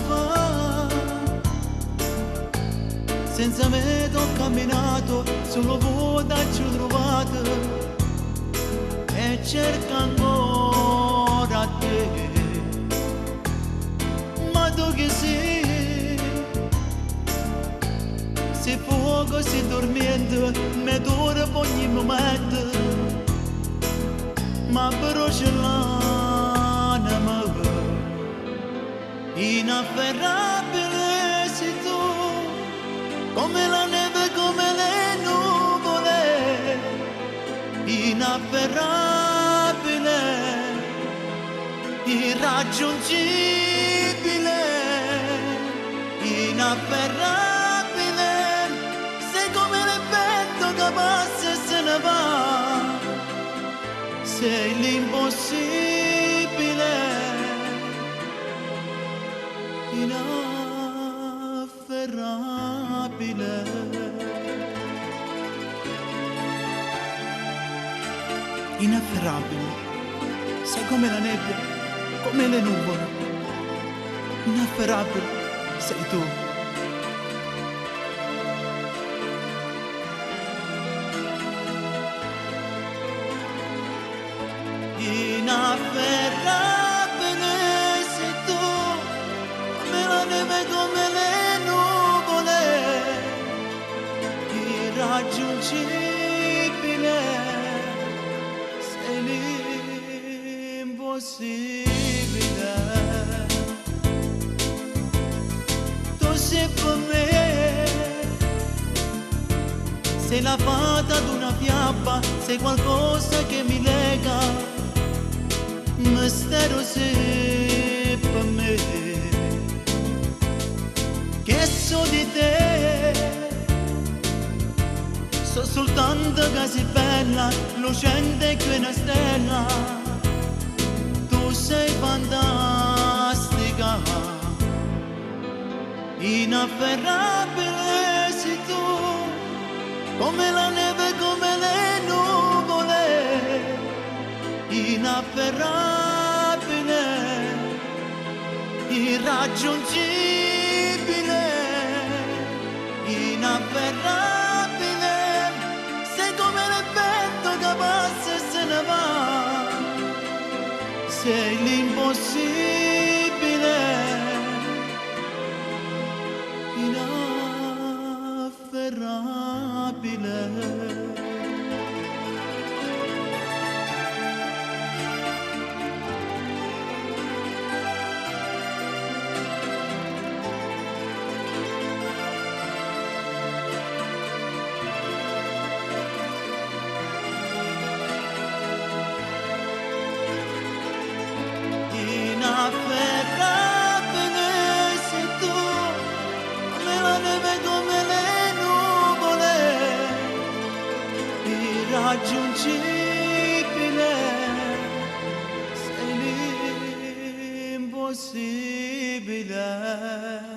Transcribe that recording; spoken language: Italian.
va, senza me t'ho camminato, solo vuota ci ho trovato e cerco ancora te. Ma tu che sei? Se fuoco, se dormiente, mi dura ogni momento, ma brucia l'anima, inafferrabile sei tu, come la neve, come le nuvole, inafferrabile, irraggiungibile, inafferrabile, sei come l'effetto che passa e se ne va, sei l'impossibile, inafferrabile. Inafferrabile, sei come la nebbia, come le nuvole, inafferrabile sei tu. Inafferrabile sei tu, come la neve, come le nuvole, irraggiungibile, sei l'impossibile. Tu sei per me, sei la fata d'una fiaba, sei qualcosa che mi lega, mistero sei per me, che so di te, so soltanto che sei bella, lucente come una stella, tu sei fantastica, inafferrabile sei tu, come la neve, come le nuvole, inafferrabile, irraggiungibile, inafferrabile, sei come l'effetto che passa e se ne va, sei l'impossibile, inafferrabile. Inafferrabile sei tu, come la neve, come le nuvole, irraggiungibile, sei l'impossibile.